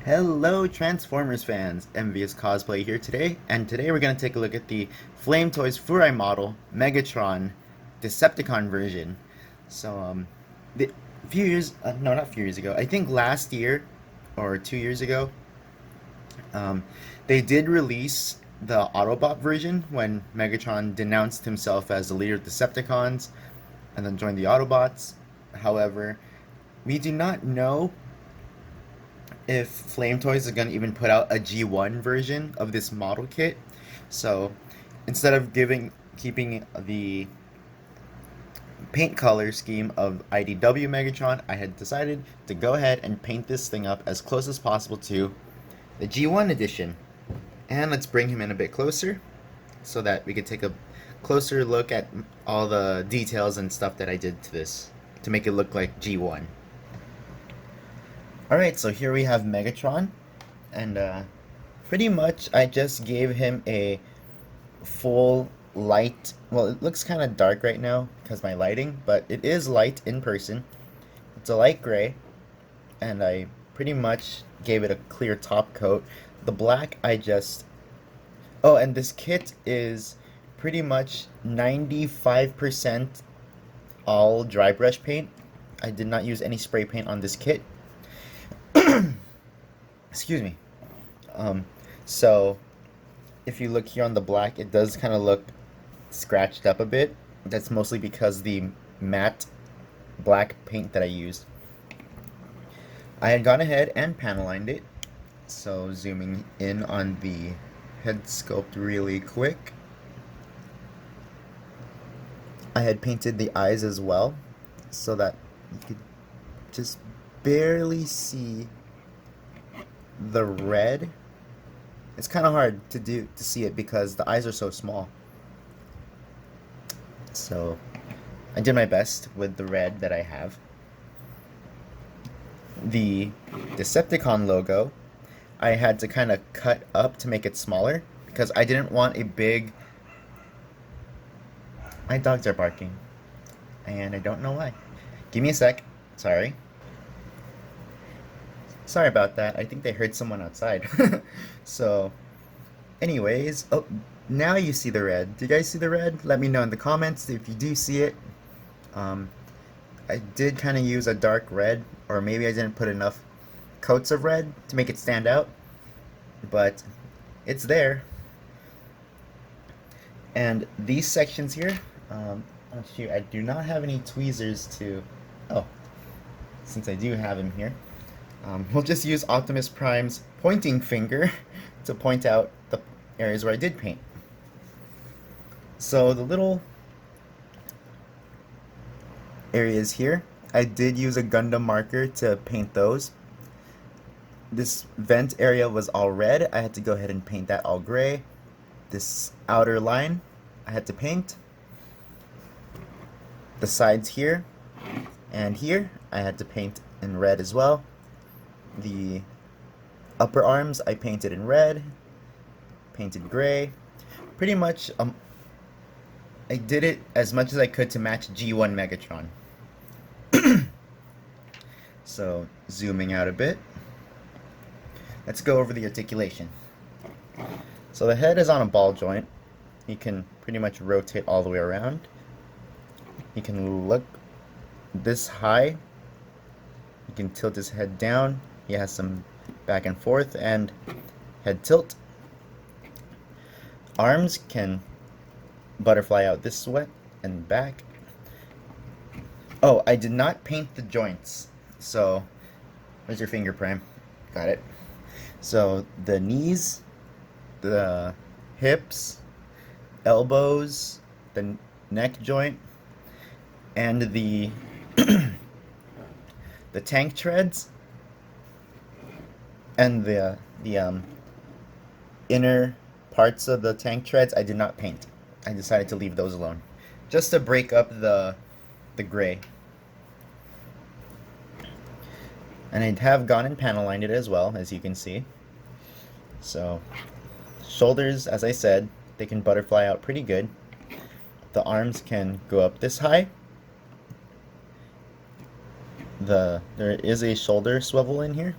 Hello Transformers fans, MVious Cosplay here today, and today we're going to take a look at the Flame Toys Furai model, Megatron, Decepticon version. So, the few years, no not a few years ago, I think last year, or 2 years ago, um, they did release the Autobot version when Megatron denounced himself as the leader of Decepticons, and then joined the Autobots. However, we do not know if Flame Toys is going to even put out a G1 version of this model kit. So instead of keeping the paint color scheme of IDW Megatron, I had decided to go ahead and paint this thing up as close as possible to the G1 edition. And let's bring him in a bit closer so that we could take a closer look at all the details and stuff that I did to this to make it look like G1. Alright, so here we have Megatron, and pretty much I just gave him a full light. Well, it looks kind of dark right now because my lighting, but it is light in person. It's a light gray, and I pretty much gave it a clear top coat. The black I just... Oh, and this kit is pretty much 95% all dry brush paint. I did not use any spray paint on this kit. Excuse me. Um, so if you look here on the black, it does kind of look scratched up a bit. That's mostly because the matte black paint that I used. I had gone ahead and panel lined it. So zooming in on the head sculpt really quick. I had painted the eyes as well so that you could just barely see the red. It's kind of hard to see it because the eyes are so small. So I did my best with the red that I have. The Decepticon logo I had to kind of cut up to make it smaller because I didn't want a big... My dogs are barking and I don't know why. Give me a sec. Sorry. Sorry about that. I think they heard someone outside. So, anyways, oh, now you see the red. Do you guys see the red? Let me know in the comments if you do see it. I did kind of use a dark red, or maybe I didn't put enough coats of red to make it stand out, but it's there. And these sections here, oh shoot, I do not have any tweezers to... Oh, since I do have him here. We'll just use Optimus Prime's pointing finger to point out the areas where I did paint. So the little areas here, I did use a Gundam marker to paint those. This vent area was all red. I had to go ahead and paint that all gray. This outer line I had to paint. The sides here and here I had to paint in red as well. The upper arms I painted in red, painted gray. Pretty much I did it as much as I could to match G1 Megatron. So zooming out a bit, let's go over the articulation. So the head is on a ball joint. You can pretty much rotate all the way around. You can look this high. You can tilt his head down. He has some back and forth and head tilt. Arms can butterfly out this way and back. Oh, I did not paint the joints. So, where's your finger, Prime? Got it. So, the knees, the hips, elbows, the neck joint, and the the tank treads, and the inner parts of the tank treads I did not paint. I decided to leave those alone, just to break up the gray. And I have gone and panel lined it as well, as you can see. So, shoulders, as I said, they can butterfly out pretty good. The arms can go up this high. There is a shoulder swivel in here.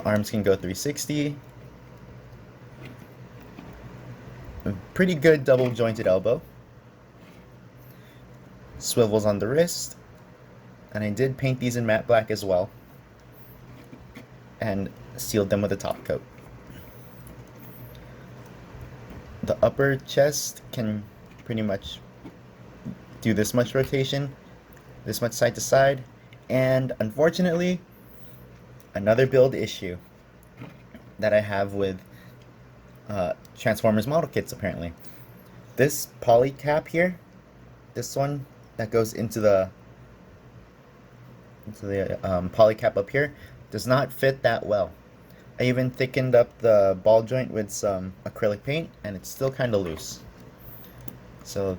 arms can go 360. A pretty good double jointed elbow. Swivels on the wrist. And I did paint these in matte black as well. And sealed them with a top coat. The upper chest can pretty much do this much rotation, this much side to side, and unfortunately, another build issue that I have with Transformers model kits apparently. This poly cap here, this one that goes into the poly cap up here, does not fit that well. I even thickened up the ball joint with some acrylic paint and it's still kind of loose. So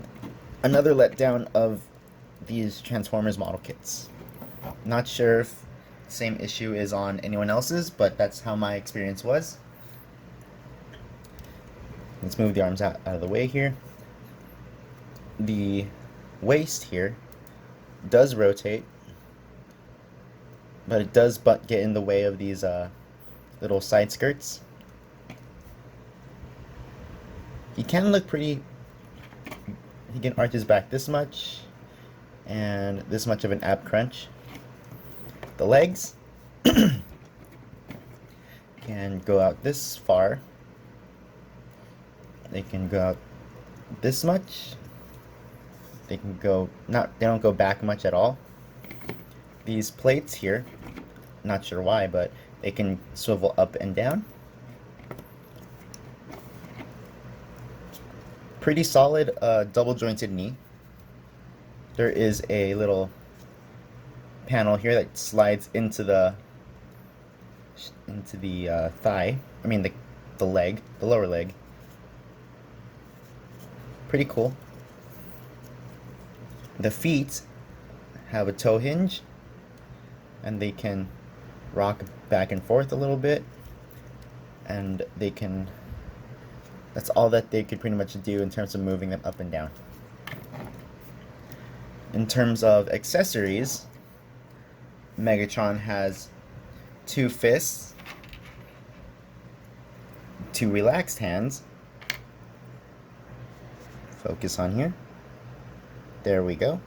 another letdown of these Transformers model kits. Not sure if the same issue is on anyone else's, but that's how my experience was. Let's move the arms out of the way here. The waist here does rotate, but it does get in the way of these little side skirts. He can look pretty. He can arch his back this much and this much of an ab crunch. The legs can go out this far. They can go out this much. They can go they don't go back much at all. These plates here, not sure why, but they can swivel up and down. Pretty solid double jointed knee. There is a little panel here that slides into the thigh. I mean the leg, the lower leg. Pretty cool. The feet have a toe hinge, and they can rock back and forth a little bit, and they can. That's all that they could pretty much do in terms of moving them up and down. In terms of accessories, Megatron has 2 fists, 2 relaxed hands. Focus on here. There we go.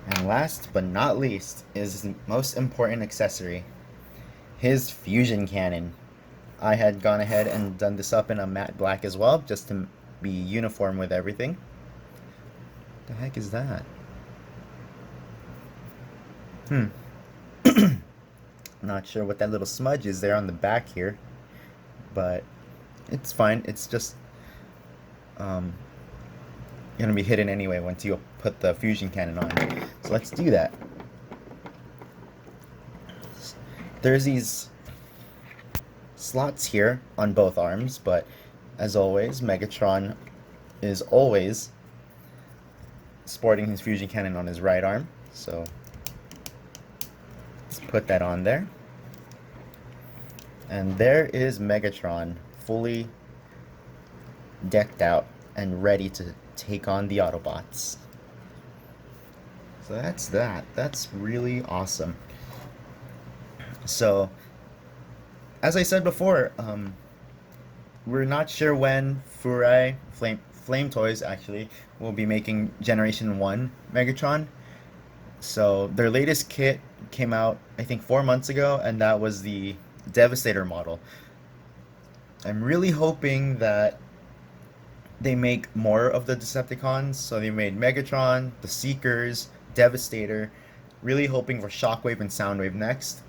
And last but not least is the most important accessory, his fusion cannon. I had gone ahead and done this up in a matte black as well, just to be uniform with everything. What the heck is that? Not sure what that little smudge is there on the back here, but it's fine. It's just gonna be hidden anyway once you put the fusion cannon on. So let's do that. There's these slots here on both arms, but as always, Megatron is always sporting his fusion cannon on his right arm. So let's put that on there. And there is Megatron, fully decked out and ready to take on the Autobots. So that's that. That's really awesome. So, as I said before, we're not sure when Furai, Flame Toys actually, will be making Generation 1 Megatron. So, their latest kit came out, I think, 4 months ago, and that was the Devastator model. I'm really hoping that they make more of the Decepticons. So they made Megatron, the Seekers, Devastator. Really hoping for Shockwave and Soundwave next.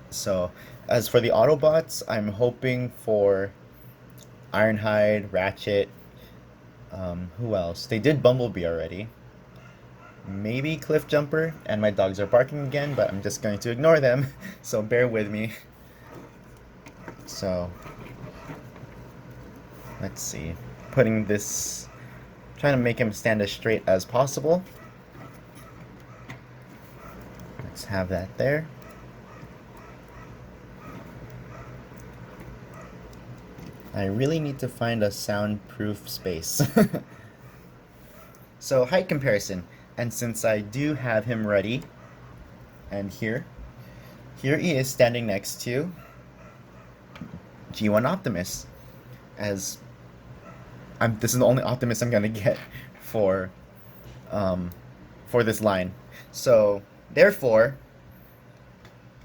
So as for the Autobots, I'm hoping for Ironhide, Ratchet. Who else? They did Bumblebee already. Maybe Cliffjumper, and my dogs are barking again, but I'm just going to ignore them. So bear with me. So let's see. Putting this, trying to make him stand as straight as possible. Let's have that there. I really need to find a soundproof space. So height comparison, and since I do have him ready And here he is standing next to G1 Optimus. As this is the only Optimus I'm gonna get for this line. So therefore,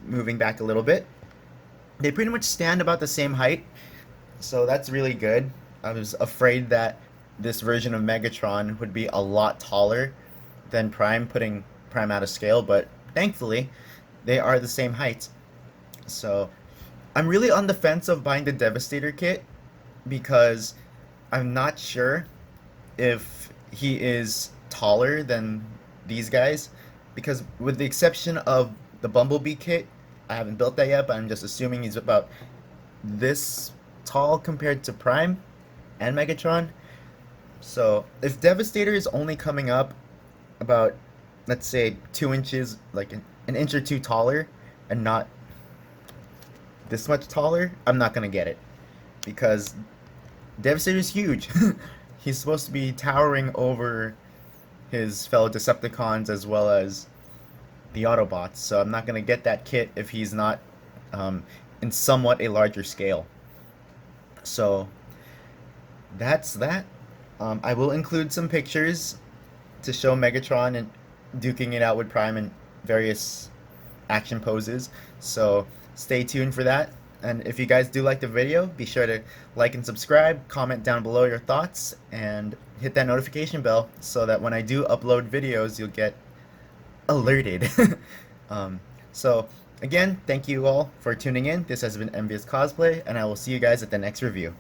moving back a little bit, they pretty much stand about the same height. So that's really good. I was afraid that this version of Megatron would be a lot taller than Prime, putting Prime out of scale, but thankfully they are the same height. So I'm really on the fence of buying the Devastator kit because I'm not sure if he is taller than these guys, because with the exception of the Bumblebee kit, I haven't built that yet, but I'm just assuming he's about this tall compared to Prime and Megatron. So if Devastator is only coming up about, let's say, 2 inches, like an inch or two taller, and not this much taller, I'm not gonna get it because Devastator is huge. He's supposed to be towering over his fellow Decepticons as well as the Autobots, so I'm not gonna get that kit if he's not in somewhat a larger scale. So that's that. I will include some pictures to show Megatron and duking it out with Prime in various action poses. So stay tuned for that. And if you guys do like the video, be sure to like and subscribe, comment down below your thoughts, and hit that notification bell so that when I do upload videos, you'll get alerted. So again, thank you all for tuning in. This has been MVious Cosplay, and I will see you guys at the next review.